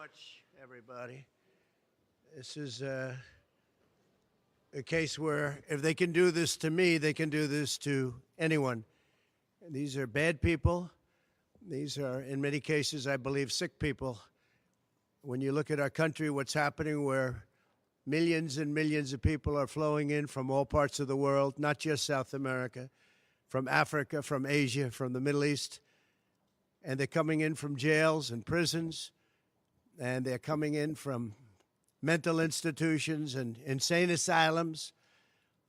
much, everybody. This is a case where if they can do this to me, they can do this to anyone. And these are bad people. These are, in many cases, I believe, sick people. When you look at our country, what's happening where millions and millions of people are flowing in from all parts of the world, not just South America, from Africa, from Asia, from the Middle East, and they're coming in from jails and prisons, and they're coming in from mental institutions and insane asylums.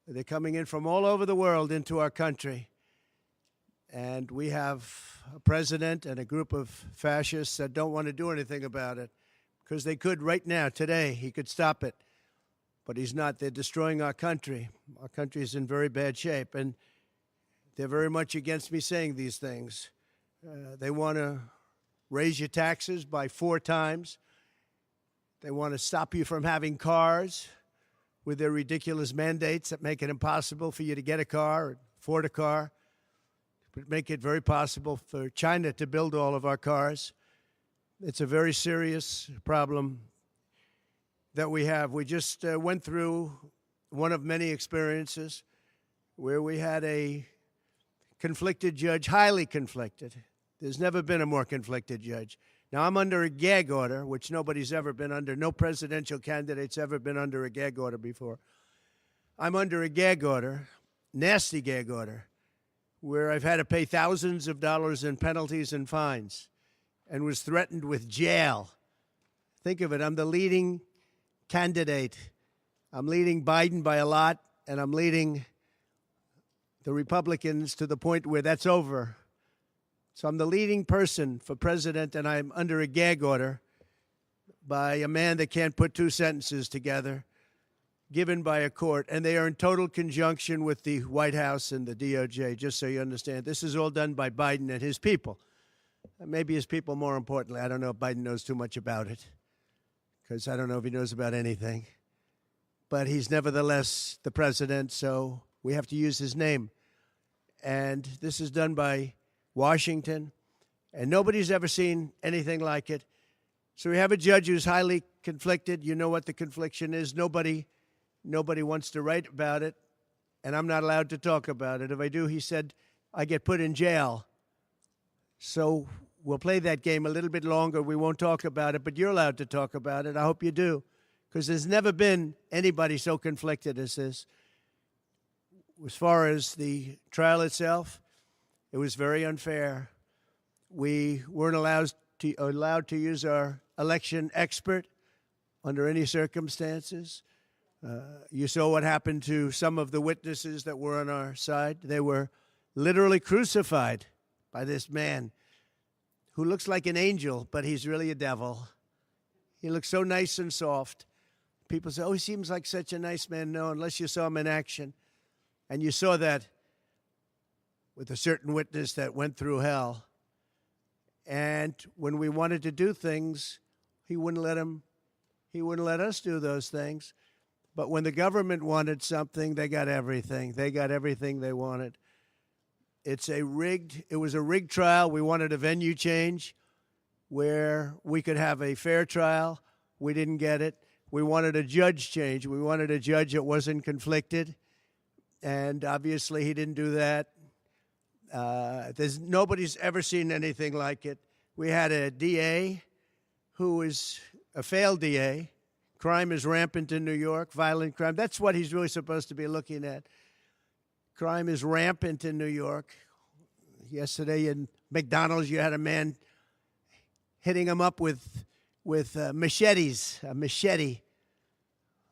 They're coming in from all over the world into our country. And we have a president and a group of fascists that don't want to do anything about it because they could right now, today, he could stop it. But he's not. They're destroying our country. Our country is in very bad shape. And they're very much against me saying these things. They want to raise your taxes by 4 times. They want to stop you from having cars with their ridiculous mandates that make it impossible for you to get a car or afford a car. But make it very possible for China to build all of our cars. It's a very serious problem that we have. We just went through one of many experiences where we had a conflicted judge, highly conflicted. There's never been a more conflicted judge. Now, I'm under a gag order, which nobody's ever been under. No presidential candidate's ever been under a gag order before. I'm under a gag order, nasty gag order, where I've had to pay thousands of dollars in penalties and fines and was threatened with jail. Think of it. I'm the leading candidate. I'm leading Biden by a lot, and I'm leading the Republicans to the point where that's over. So I'm the leading person for president, and I'm under a gag order by a man that can't put 2 sentences together, given by a court, and they are in total conjunction with the White House and the DOJ, just so you understand. This is all done by Biden and his people. Maybe his people more importantly. I don't know if Biden knows too much about it, because I don't know if he knows about anything. But he's nevertheless the president, so we have to use his name. And this is done by Washington, and nobody's ever seen anything like it. So we have a judge who's highly conflicted. You know what the confliction is. Nobody wants to write about it, and I'm not allowed to talk about it. If I do, he said, I get put in jail. So we'll play that game a little bit longer. We won't talk about it, but you're allowed to talk about it. I hope you do, because there's never been anybody so conflicted as this. As far as the trial itself, it was very unfair. We weren't allowed to use our election expert under any circumstances. You saw what happened to some of the witnesses that were on our side. They were literally crucified by this man who looks like an angel, but he's really a devil. He looks so nice and soft. People say, oh, he seems like such a nice man. No, unless you saw him in action. And you saw that with a certain witness that went through hell. And when we wanted to do things, he wouldn't let us do those things. But when the government wanted something, they got everything. They got everything they wanted. It was a rigged trial. We wanted a venue change where we could have a fair trial. We didn't get it. We wanted a judge change. We wanted a judge that wasn't conflicted. And obviously he didn't do that. Nobody's ever seen anything like it. We had a DA who was a failed DA. Crime is rampant in New York, violent crime. That's what he's really supposed to be looking at. Crime is rampant in New York. Yesterday in McDonald's, you had a man hitting him up with machetes, a machete.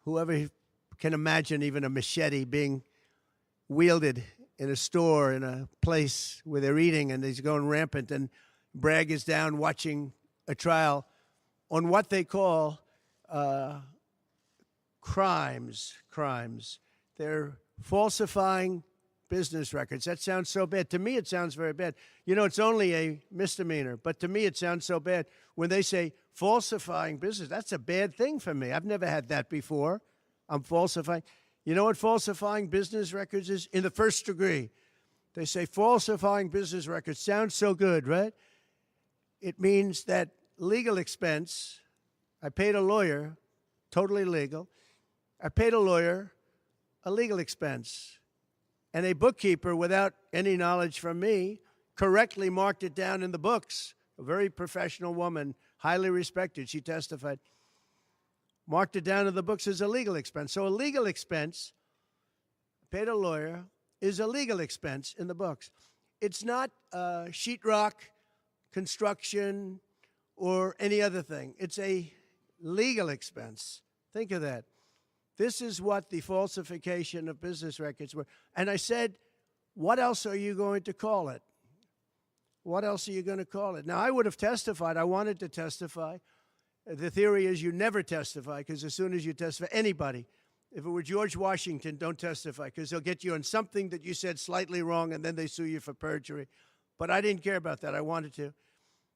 Whoever can imagine even a machete being wielded in a store, in a place where they're eating, and he's going rampant. And Bragg is down watching a trial on what they call crimes. They're falsifying business records. That sounds so bad. To me, it sounds very bad. You know, it's only a misdemeanor, but to me, it sounds so bad. When they say falsifying business, that's a bad thing for me. I've never had that before. I'm falsifying. You know what falsifying business records is? In the first degree. They say falsifying business records. Sounds so good, right? It means that legal expense I paid a lawyer, totally legal. I paid a lawyer a legal expense. And a bookkeeper, without any knowledge from me, correctly marked it down in the books. A very professional woman, highly respected, she testified, marked it down in the books as a legal expense. So a legal expense, paid a lawyer, is a legal expense in the books. It's not sheetrock, construction, or any other thing. It's a legal expense. Think of that. This is what the falsification of business records were. And I said, what else are you going to call it? What else are you going to call it? Now, I would have testified. I wanted to testify. The theory is you never testify, because as soon as you testify, anybody, if it were George Washington, don't testify, because they'll get you on something that you said slightly wrong, and then they sue you for perjury. But I didn't care about that. I wanted to.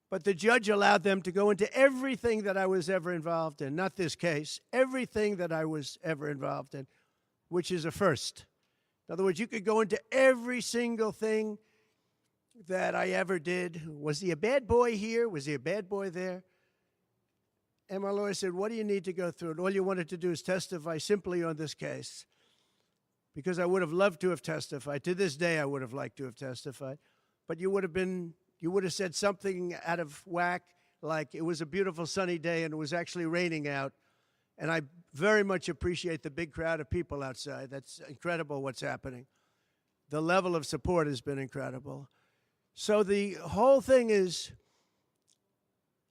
But the judge allowed them to go into everything that I was ever involved in, not this case, everything that I was ever involved in, which is a first. In other words, you could go into every single thing that I ever did. Was he a bad boy here? Was he a bad boy there? And my lawyer said, what do you need to go through? And all you wanted to do is testify simply on this case, because I would have loved to have testified. To this day, I would have liked to have testified. But you would have said something out of whack, like it was a beautiful sunny day and it was actually raining out. And I very much appreciate the big crowd of people outside. That's incredible what's happening. The level of support has been incredible. So the whole thing is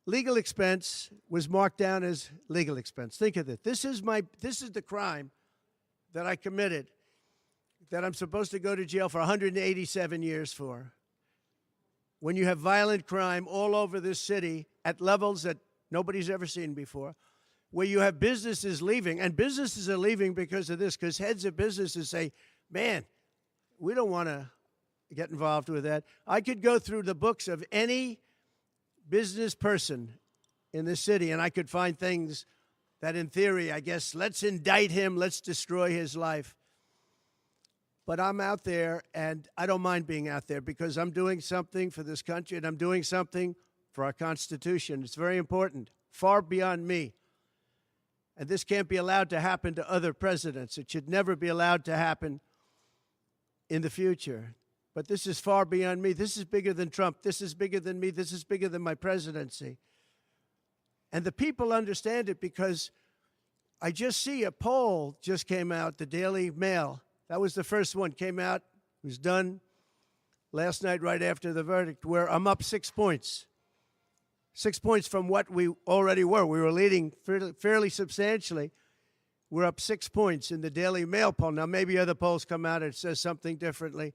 legal expense was marked down as legal expense. Think of it. This is the crime that I committed, that I'm supposed to go to jail for 187 years for. When you have violent crime all over this city at levels that nobody's ever seen before, where you have businesses leaving, and businesses are leaving because of this, because heads of businesses say, man, we don't want to get involved with that. I could go through the books of any business person in this city, and I could find things that, in theory, I guess, let's indict him, let's destroy his life. But I'm out there, and I don't mind being out there, because I'm doing something for this country, and I'm doing something for our Constitution. It's very important, far beyond me. And this can't be allowed to happen to other presidents. It should never be allowed to happen in the future. But this is far beyond me. This is bigger than Trump. This is bigger than me. This is bigger than my presidency. And the people understand it, because I just see a poll just came out, the Daily Mail. That was the first one, came out, was done last night right after the verdict, where I'm up 6 points. 6 points from what we already were. We were leading fairly substantially. We're up 6 points in the Daily Mail poll. Now, maybe other polls come out and it says something differently,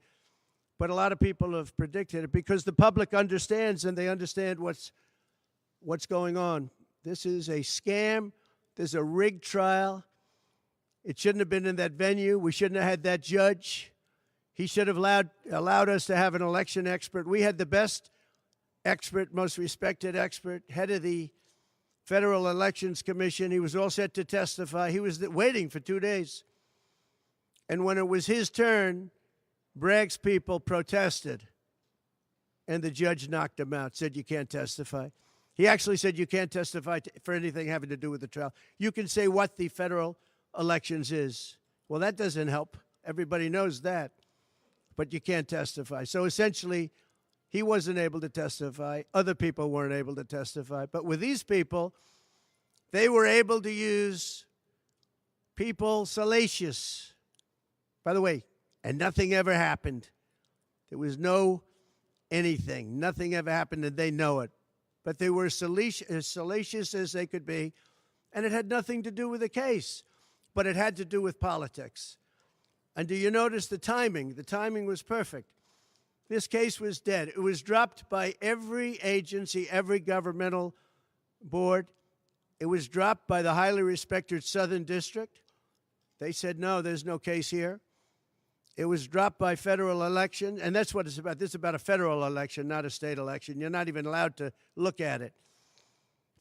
but a lot of people have predicted it, because the public understands, and they understand what's going on. This is a scam. There's a rigged trial. It shouldn't have been in that venue. We shouldn't have had that judge. He should have allowed us to have an election expert. We had the best expert, most respected expert, head of the Federal Elections Commission. He was all set to testify. He was waiting for 2 days. And when it was his turn, Bragg's people protested, and the judge knocked him out, said you can't testify. He actually said you can't testify for anything having to do with the trial. You can say what the federal elections is. Well, that doesn't help. Everybody knows that. But you can't testify. So essentially, he wasn't able to testify. Other people weren't able to testify. But with these people, they were able to use people salacious. By the way, and nothing ever happened. There was no anything. Nothing ever happened, and they know it. But they were as salacious as they could be, and it had nothing to do with the case. But it had to do with politics. And do you notice the timing? The timing was perfect. This case was dead. It was dropped by every agency, every governmental board. It was dropped by the highly respected Southern District. They said, no, there's no case here. It was dropped by federal election, and that's what it's about. This is about a federal election, not a state election. You're not even allowed to look at it.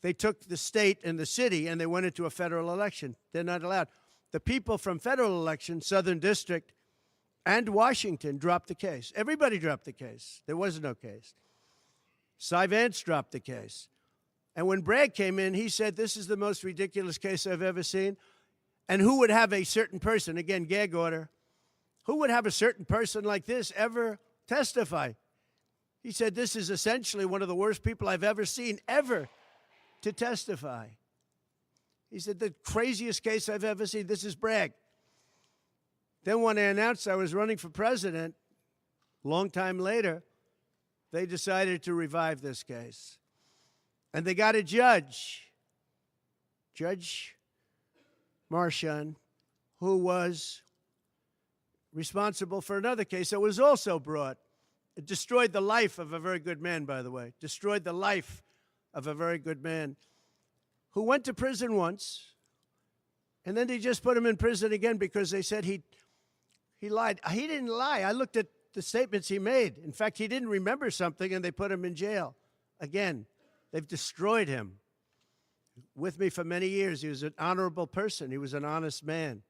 They took the state and the city, and they went into a federal election. They're not allowed. The people from federal election, Southern District, and Washington dropped the case. Everybody dropped the case. There was no case. Cy Vance dropped the case. And when Bragg came in, he said, this is the most ridiculous case I've ever seen. And who would have a certain person, again, gag order, who would have a certain person like this ever testify? He said, this is essentially one of the worst people I've ever seen ever to testify. He said, the craziest case I've ever seen, this is Bragg. Then when I announced I was running for president, long time later, they decided to revive this case. And they got a judge, Judge Marchand, who was responsible for another case that was also brought. It destroyed the life of a very good man, by the way. Destroyed the life of a very good man who went to prison once, and then they just put him in prison again because they said he lied. He didn't lie. I looked at the statements he made. In fact, he didn't remember something, and they put him in jail. Again, they've destroyed him. With me for many years, he was an honorable person. He was an honest man.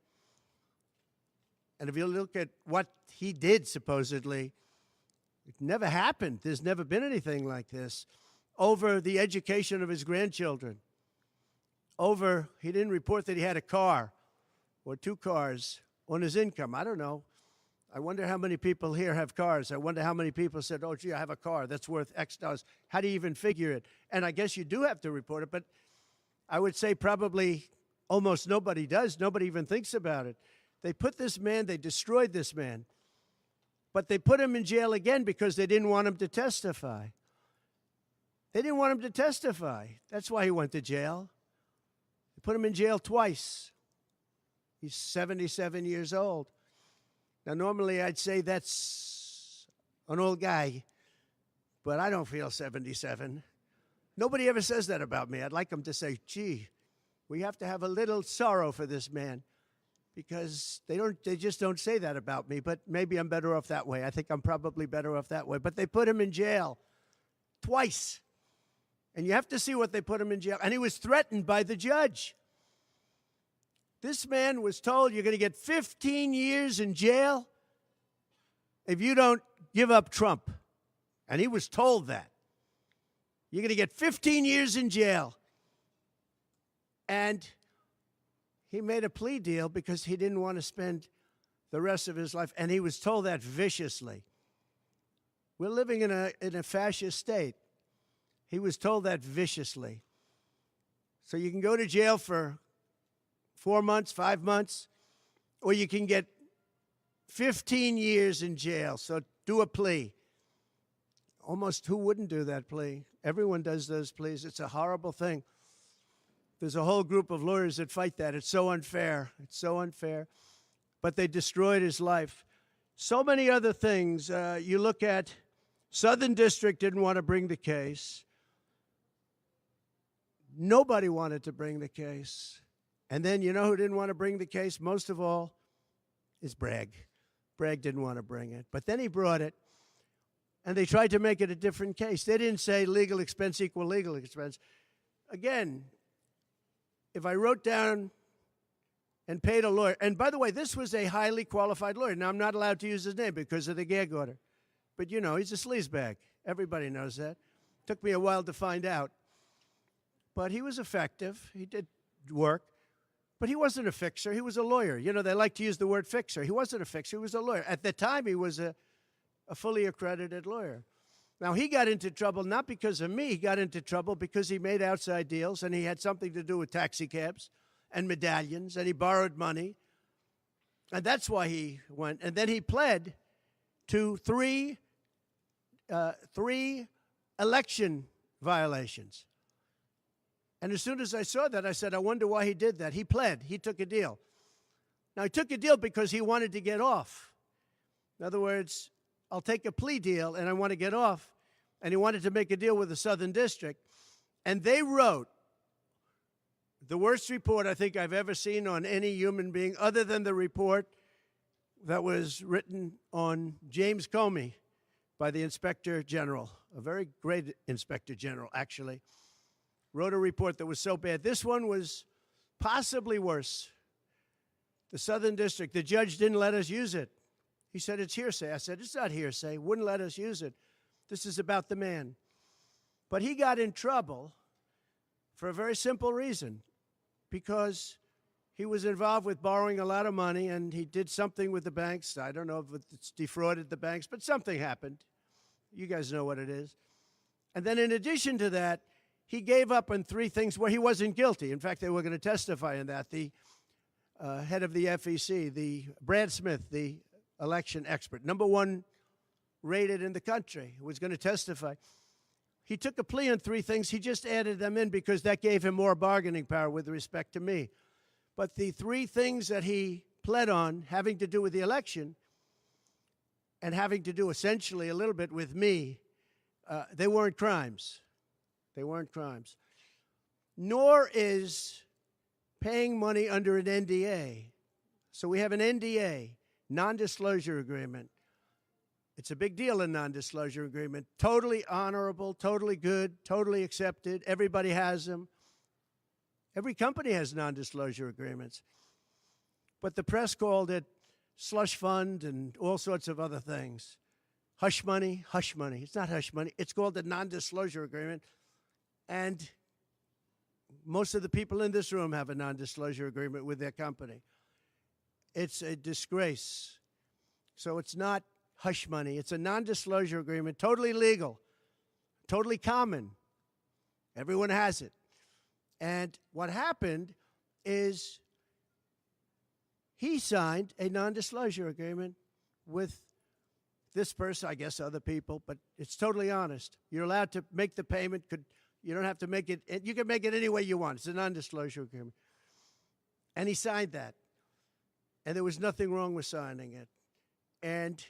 And if you look at what he did, supposedly, it never happened. There's never been anything like this. Over the education of his grandchildren. Over, he didn't report that he had a car or 2 cars on his income. I don't know. I wonder how many people here have cars. I wonder how many people said, oh, gee, I have a car that's worth X dollars. How do you even figure it? And I guess you do have to report it, but I would say probably almost nobody does. Nobody even thinks about it. They put this man, they destroyed this man, but they put him in jail again because they didn't want him to testify. They didn't want him to testify. That's why he went to jail. They put him in jail twice. He's 77 years old. Now, normally I'd say that's an old guy, but I don't feel 77. Nobody ever says that about me. I'd like them to say, gee, we have to have a little sorrow for this man, because they just don't say that about me, but maybe I'm better off that way. I think I'm probably better off that way. But they put him in jail twice. And you have to see what they put him in jail. And he was threatened by the judge. This man was told, you're going to get 15 years in jail if you don't give up Trump. And he was told that. You're going to get 15 years in jail. And he made a plea deal because he didn't want to spend the rest of his life. And he was told that viciously. We're living in a fascist state. He was told that viciously. So you can go to jail for 4 months, 5 months, or you can get 15 years in jail. So do a plea. Almost who wouldn't do that plea? Everyone does those pleas. It's a horrible thing. There's a whole group of lawyers that fight that. It's so unfair. It's so unfair. But they destroyed his life. So many other things. You look at Southern District didn't want to bring the case. Nobody wanted to bring the case. And then you know who didn't want to bring the case most of all is Bragg. Bragg didn't want to bring it. But then he brought it, and they tried to make it a different case. They didn't say legal expense equal legal expense. Again, if I wrote down and paid a lawyer, and by the way, this was a highly qualified lawyer. Now, I'm not allowed to use his name because of the gag order. But, you know, he's a sleazebag. Everybody knows that. Took me a while to find out. But he was effective. He did work. But he wasn't a fixer. He was a lawyer. You know, they like to use the word fixer. He wasn't a fixer. He was a lawyer. At the time, he was a fully accredited lawyer. Now, he got into trouble not because of me. He got into trouble because he made outside deals, and he had something to do with taxi cabs and medallions, and he borrowed money. And that's why he went. And then he pled to three election violations. And as soon as I saw that, I said, I wonder why he did that. He pled. He took a deal. Now, he took a deal because he wanted to get off. In other words, I'll take a plea deal, and I want to get off. And he wanted to make a deal with the Southern District. And they wrote the worst report I think I've ever seen on any human being, other than the report that was written on James Comey by the Inspector General, a very great Inspector General, actually. Wrote a report that was so bad. This one was possibly worse. The Southern District, the judge didn't let us use it. He said, it's hearsay. I said, it's not hearsay. Wouldn't let us use it. This is about the man. But he got in trouble for a very simple reason, because he was involved with borrowing a lot of money, and he did something with the banks. I don't know if it's defrauded the banks, but something happened. You guys know what it is. And then in addition to that, he gave up on three things where he wasn't guilty. In fact, they were going to testify in that. The head of the FEC, the Brad Smith, the election expert, #1 rated in the country, was going to testify. He took a plea on three things. He just added them in because that gave him more bargaining power with respect to me. But the three things that he pled on, having to do with the election and having to do essentially a little bit with me, they weren't crimes. They weren't crimes. Nor is paying money under an NDA. So we have an NDA, non-disclosure agreement. It's a big deal, a non-disclosure agreement. Totally honorable, totally good, totally accepted. Everybody has them. Every company has non-disclosure agreements. But the press called it slush fund and all sorts of other things. Hush money, hush money. It's not hush money. It's called a non-disclosure agreement. And most of the people in this room have a non-disclosure agreement with their company. It's a disgrace. So it's not hush money. It's a non-disclosure agreement, totally legal, totally common. Everyone has it. And what happened is he signed a non-disclosure agreement with this person, I guess other people, but it's totally honest. You're allowed to make the payment. You don't have to make it. You can make it any way you want. It's a non-disclosure agreement. And he signed that. And there was nothing wrong with signing it. And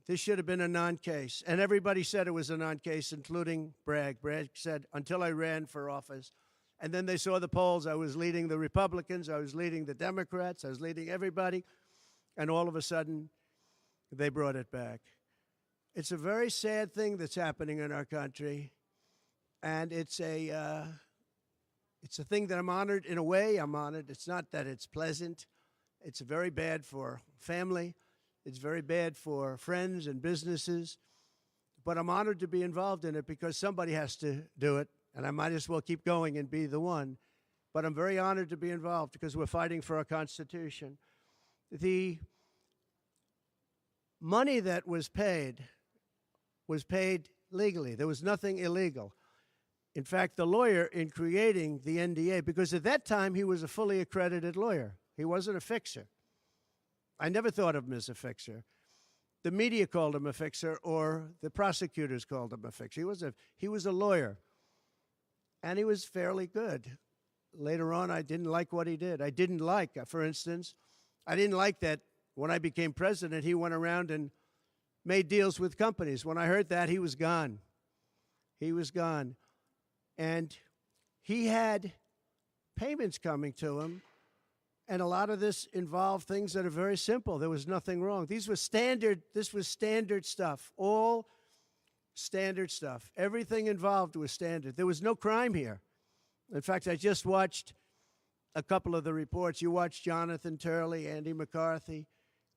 this should have been a non-case. And everybody said it was a non-case, including Bragg. Bragg said, until I ran for office. And then they saw the polls. I was leading the Republicans. I was leading the Democrats. I was leading everybody. And all of a sudden, they brought it back. It's a very sad thing that's happening in our country. And it's a thing that I'm honored. In a way, I'm honored. It's not that it's pleasant. It's very bad for family. It's very bad for friends and businesses. But I'm honored to be involved in it because somebody has to do it. And I might as well keep going and be the one. But I'm very honored to be involved because we're fighting for our Constitution. The money that was paid legally. There was nothing illegal. In fact, the lawyer in creating the NDA, because at that time he was a fully accredited lawyer. He wasn't a fixer. I never thought of him as a fixer. The media called him a fixer, or the prosecutors called him a fixer. He was a lawyer. And he was fairly good. Later on, I didn't like what he did. I didn't like, for instance, I didn't like that when I became president, he went around and made deals with companies. When I heard that, he was gone. He was gone. And he had payments coming to him, and a lot of this involved things that are very simple. There was nothing wrong. This was standard stuff, all standard stuff. Everything involved was standard. There was no crime here. In fact, I just watched a couple of the reports. You watched Jonathan Turley, Andy McCarthy,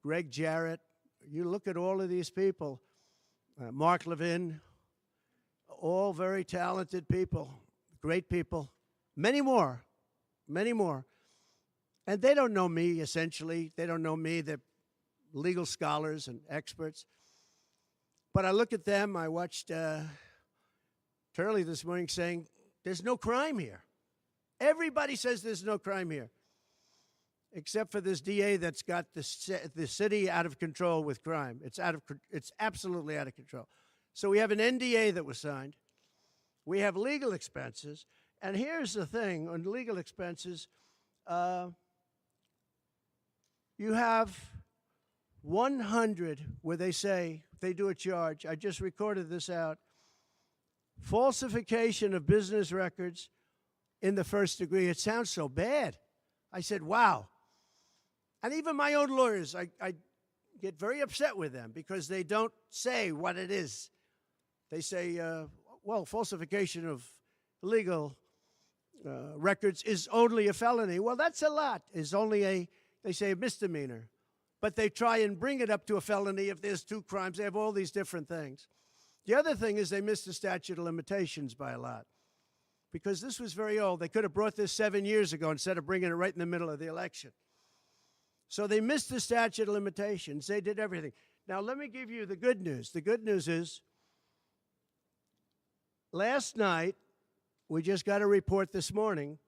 Greg Jarrett. You look at all of these people, Mark Levin, all very talented people, great people, many more. And they don't know me, essentially. They don't know me. They're legal scholars and experts. But I look at them. I watched Turley this morning saying, there's no crime here. Everybody says there's no crime here, except for this DA that's got the city out of control with crime. It's absolutely out of control. So we have an NDA that was signed. We have legal expenses. And here's the thing, on legal expenses, you have 100 where they say, they do a charge. I just recorded this out. Falsification of business records in the first degree. It sounds so bad. I said, wow. And even my own lawyers, I get very upset with them because they don't say what it is. They say, well, falsification of legal records is only a felony. Well, that's a lot. It's only they say a misdemeanor. But they try and bring it up to a felony if there's two crimes. They have all these different things. The other thing is they miss the statute of limitations by a lot. because this was very old. They could have brought this 7 years ago instead of bringing it right in the middle of the election. So they missed the statute of limitations. They did everything. Now, let me give you the good news. The good news is, last night, we just got a report this morning,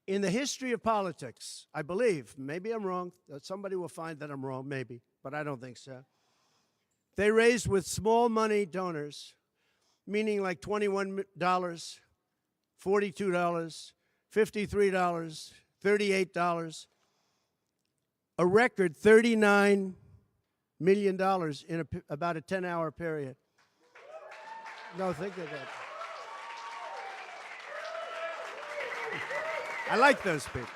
in the history of politics, I believe, maybe I'm wrong, somebody will find that I'm wrong, maybe, but I don't think so. They raised with small money donors, meaning like $21, $42, $53, $38, a record $39 million in about a 10-hour period. No, think of that. I like those people.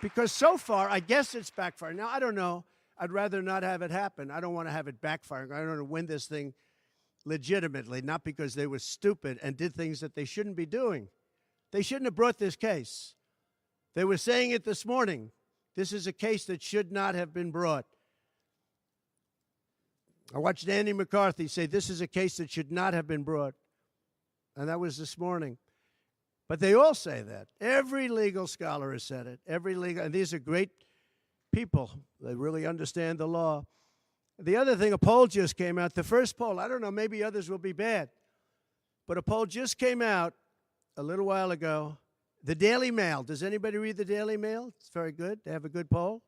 Because so far, I guess it's backfiring. Now, I don't know. I'd rather not have it happen. I don't want to have it backfiring. I want to win this thing legitimately, not because they were stupid and did things that they shouldn't be doing. They shouldn't have brought this case. They were saying it this morning. This is a case that should not have been brought. I watched Andy McCarthy say this is a case that should not have been brought. And that was this morning. But they all say that. Every legal scholar has said it. And these are great people. They really understand the law. The other thing, a poll just came out. The first poll, I don't know, maybe others will be bad. But a poll just came out a little while ago. The Daily Mail. Does anybody read the Daily Mail? It's very good. They have a good poll.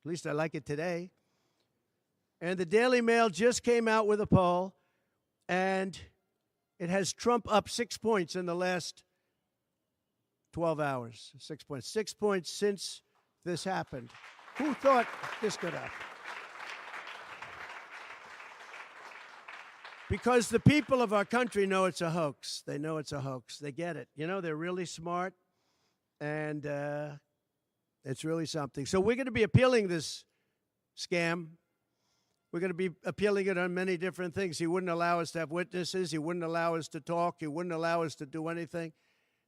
At least I like it today. And the Daily Mail just came out with a poll, and it has Trump up 6 points in the last 12 hours. 6 points. 6 points since this happened. Who thought this could happen? Because the people of our country know it's a hoax. They know it's a hoax. They get it. You know, they're really smart, and it's really something. So we're going to be appealing this scam. We're going to be appealing it on many different things. He wouldn't allow us to have witnesses. He wouldn't allow us to talk. He wouldn't allow us to do anything.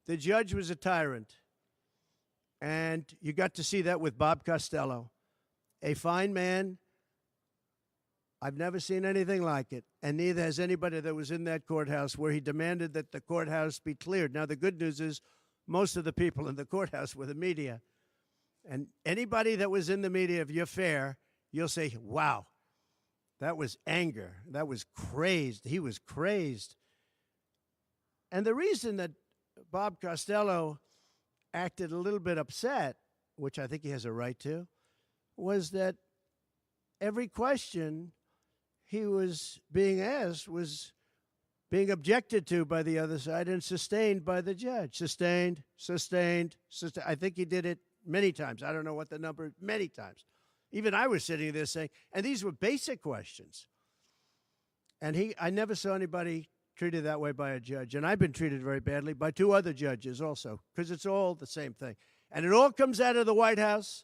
The judge was a tyrant. And you got to see that with Bob Costello, a fine man. I've never seen anything like it, and neither has anybody that was in that courthouse, where he demanded that the courthouse be cleared. Now, the good news is most of the people in the courthouse were the media. And anybody that was in the media, if you're fair, you'll say, wow, that was anger. That was crazed. He was crazed. And the reason that Bob Costello acted a little bit upset, which I think he has a right to, was that every question he was being asked was being objected to by the other side and sustained by the judge. Sustained. I think he did it many times. I don't know what the number, many times. Even I was sitting there saying, and these were basic questions. And I never saw anybody treated that way by a judge. And I've been treated very badly by 2 other judges also, because it's all the same thing. And it all comes out of the White House.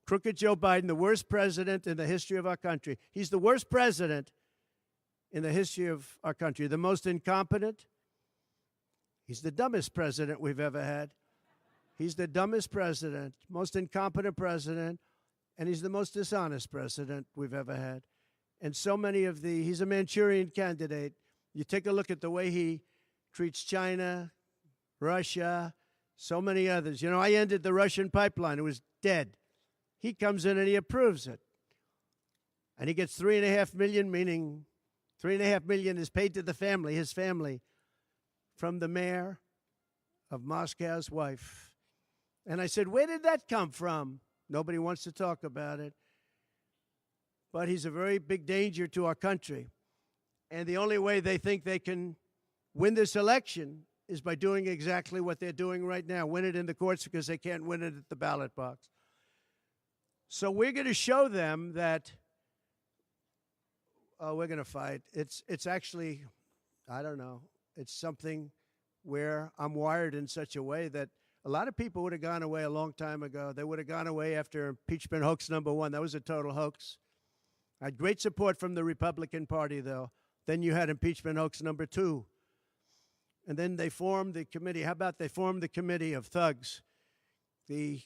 Crooked Joe Biden, the worst president in the history of our country. He's the worst president in the history of our country. The most incompetent. He's the dumbest president we've ever had. He's the dumbest president, most incompetent president, and he's the most dishonest president we've ever had. And so many of he's a Manchurian candidate. You take a look at the way he treats China, Russia, so many others. You know, I ended the Russian pipeline. It was dead. He comes in and he approves it. And he gets $3.5 million, meaning $3.5 million is paid to the family, his family, from the mayor of Moscow's wife. And I said, where did that come from? Nobody wants to talk about it. But he's a very big danger to our country. And the only way they think they can win this election is by doing exactly what they're doing right now, win it in the courts, because they can't win it at the ballot box. So we're going to show them that, we're going to fight. It's actually, I don't know, it's something where I'm wired in such a way that a lot of people would have gone away a long time ago. They would have gone away after impeachment hoax #1. That was a total hoax. I had great support from the Republican Party, though. Then you had impeachment hoax #2. And then they formed the committee. How about they formed the committee of thugs, the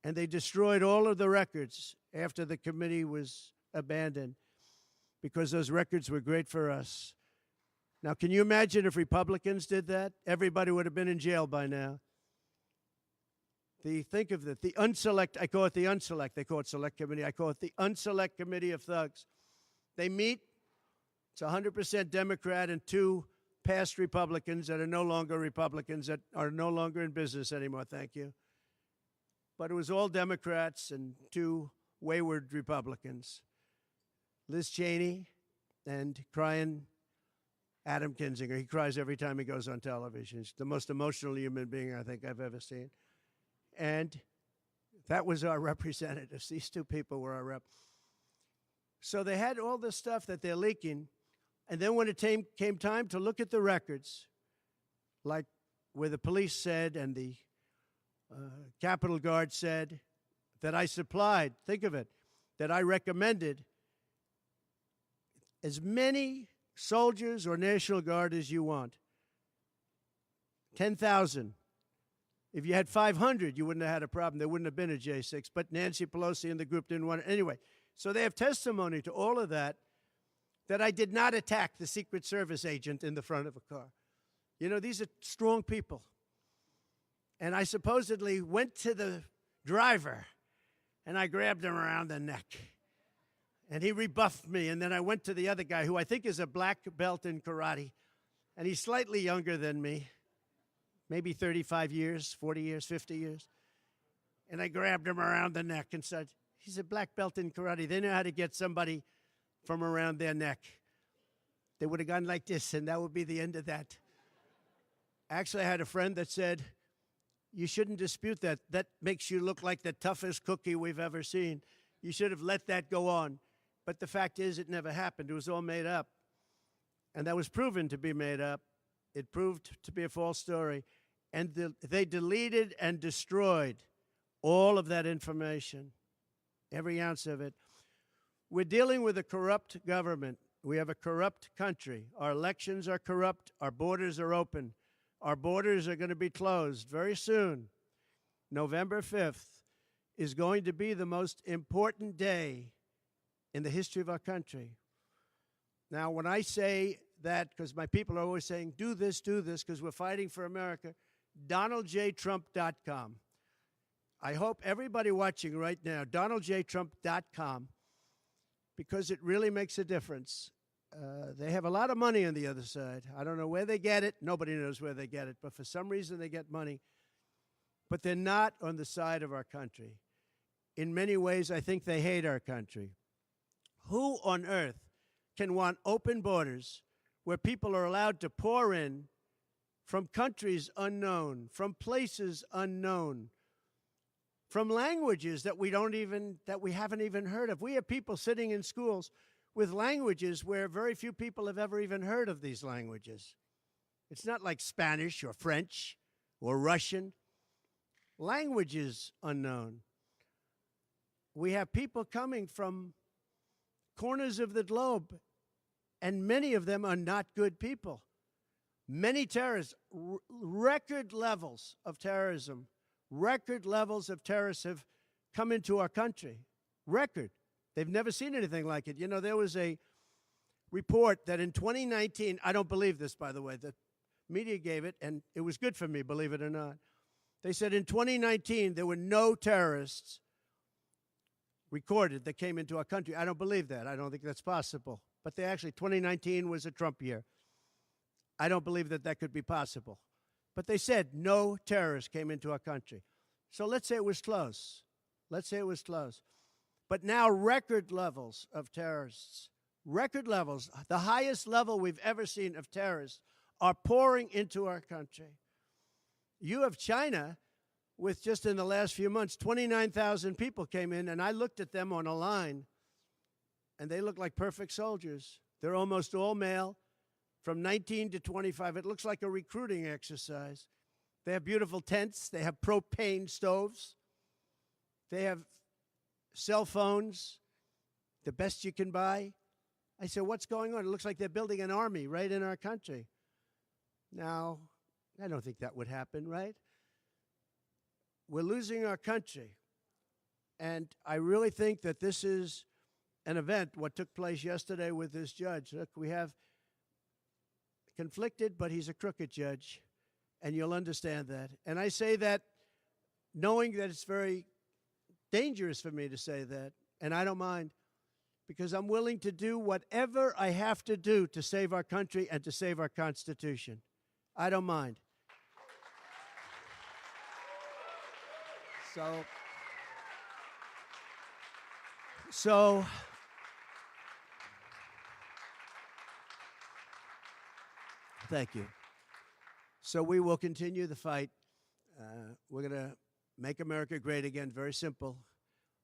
and they destroyed all of the records after the committee was abandoned because those records were great for us. Now, can you imagine if Republicans did that? Everybody would have been in jail by now. Think of it, the unselect, I call it the unselect, they call it select committee, I call it the unselect committee of thugs. They meet, it's 100% Democrat and 2 past Republicans that are no longer Republicans, that are no longer in business anymore, thank you. But it was all Democrats and 2 wayward Republicans. Liz Cheney and crying Adam Kinzinger. He cries every time he goes on television. He's the most emotional human being I think I've ever seen. And that was our representatives. These 2 people were our rep. So they had all this stuff that they're leaking. And then when it came time to look at the records, like where the police said and the Capitol Guard said that I supplied, think of it, that I recommended as many soldiers or National Guard as you want. 10,000. If you had 500, you wouldn't have had a problem. There wouldn't have been a J6. But Nancy Pelosi and the group didn't want it. Anyway, so they have testimony to all of that, that I did not attack the Secret Service agent in the front of a car. You know, these are strong people. And I supposedly went to the driver, and I grabbed him around the neck. And he rebuffed me, and then I went to the other guy, who I think is a black belt in karate, and he's slightly younger than me, maybe 35 years, 40 years, 50 years. And I grabbed him around the neck and said, he's a black belt in karate. They know how to get somebody from around their neck. They would have gone like this, and that would be the end of that. Actually, I had a friend that said, you shouldn't dispute that. That makes you look like the toughest cookie we've ever seen. You should have let that go on. But the fact is, it never happened. It was all made up. And that was proven to be made up. It proved to be a false story. And they deleted and destroyed all of that information, every ounce of it. We're dealing with a corrupt government. We have a corrupt country. Our elections are corrupt. Our borders are open. Our borders are going to be closed very soon. November 5th is going to be the most important day in the history of our country. Now, when I say that, because my people are always saying, do this, because we're fighting for America, DonaldJTrump.com. I hope everybody watching right now, DonaldJTrump.com, because it really makes a difference. They have a lot of money on the other side. I don't know where they get it. Nobody knows where they get it. But for some reason, they get money. But they're not on the side of our country. In many ways, I think they hate our country. Who on earth can want open borders where people are allowed to pour in from countries unknown, from places unknown, from languages that we haven't even heard of? We have people sitting in schools with languages where very few people have ever even heard of these languages. It's not like Spanish or French or Russian. Languages unknown. We have people coming from corners of the globe, and many of them are not good people. Many terrorists, record levels of terrorism, record levels of terrorists have come into our country. Record. They've never seen anything like it. You know, there was a report that in 2019, I don't believe this, by the way, the media gave it, and it was good for me, believe it or not. They said in 2019, there were no terrorists recorded that came into our country. I don't believe that. I don't think that's possible. But 2019 was a Trump year. I don't believe that that could be possible. But they said no terrorists came into our country. So let's say it was close. Let's say it was close. But now record levels of terrorists, record levels, the highest level we've ever seen of terrorists, are pouring into our country. You have China with, just in the last few months, 29,000 people came in, and I looked at them on a line, and they look like perfect soldiers. They're almost all male, from 19 to 25. It looks like a recruiting exercise. They have beautiful tents. They have propane stoves. They have cell phones, the best you can buy. I said, what's going on? It looks like they're building an army right in our country. Now, I don't think that would happen, right? We're losing our country. And I really think that this is an event, what took place yesterday with this judge. Look, we have conflicted, but he's a crooked judge, and you'll understand that. And I say that knowing that it's very dangerous for me to say that, and I don't mind, because I'm willing to do whatever I have to do to save our country and to save our Constitution. I don't mind. So thank you. So we will continue the fight. We're going to make America great again. Very simple.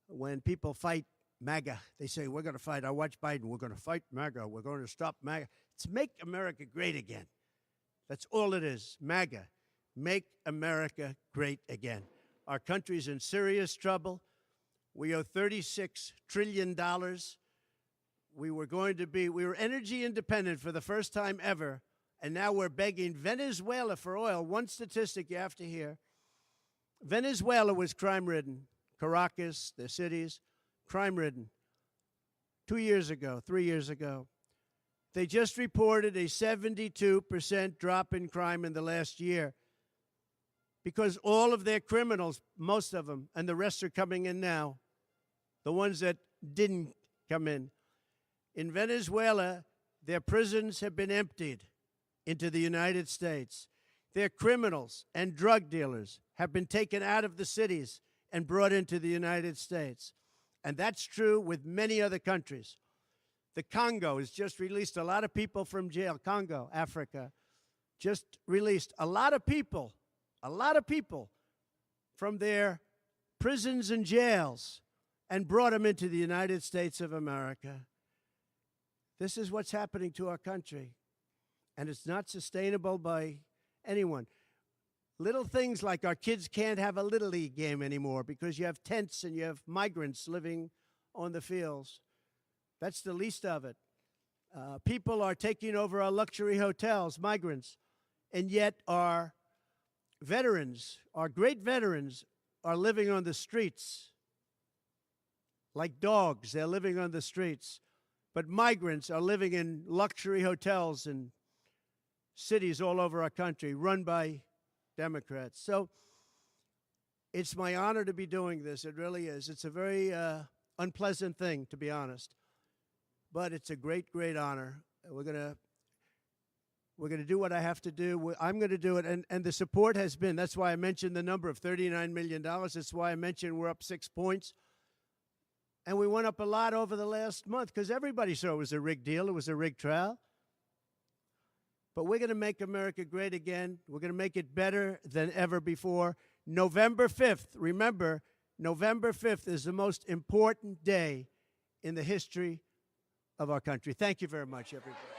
When people fight MAGA, they say, we're going to fight. I watch Biden. We're going to fight MAGA. We're going to stop MAGA. It's make America great again. That's all it is. MAGA. Make America great again. Our country's in serious trouble. We owe $36 trillion. We were energy independent for the first time ever, and now we're begging Venezuela for oil. One statistic you have to hear. Venezuela was crime-ridden. Caracas, the cities, crime-ridden. 2 years ago, 3 years ago. They just reported a 72% drop in crime in the last year because all of their criminals, most of them, and the rest are coming in now, the ones that didn't come in. In Venezuela, their prisons have been emptied into the United States. Their criminals and drug dealers have been taken out of the cities and brought into the United States. And that's true with many other countries. The Congo has just released a lot of people from jail. Congo, Africa, just released a lot of people from their prisons and jails and brought them into the United States of America. This is what's happening to our country. And it's not sustainable by anyone. Little things like our kids can't have a Little League game anymore because you have tents and you have migrants living on the fields. That's the least of it. People are taking over our luxury hotels, migrants, and yet our veterans, our great veterans, are living on the streets like dogs. They're living on the streets. But migrants are living in luxury hotels in cities all over our country run by Democrats. So it's my honor to be doing this. It really is. It's a very unpleasant thing, to be honest. But it's a great, great honor. We're gonna do what I have to do. I'm going to do it. And the support has been, that's why I mentioned the number of $39 million. That's why I mentioned we're up 6 points. And we went up a lot over the last month because everybody saw it was a rigged deal. It was a rigged trial. But we're going to make America great again. We're going to make it better than ever before. November 5th, remember, November 5th is the most important day in the history of our country. Thank you very much, everybody.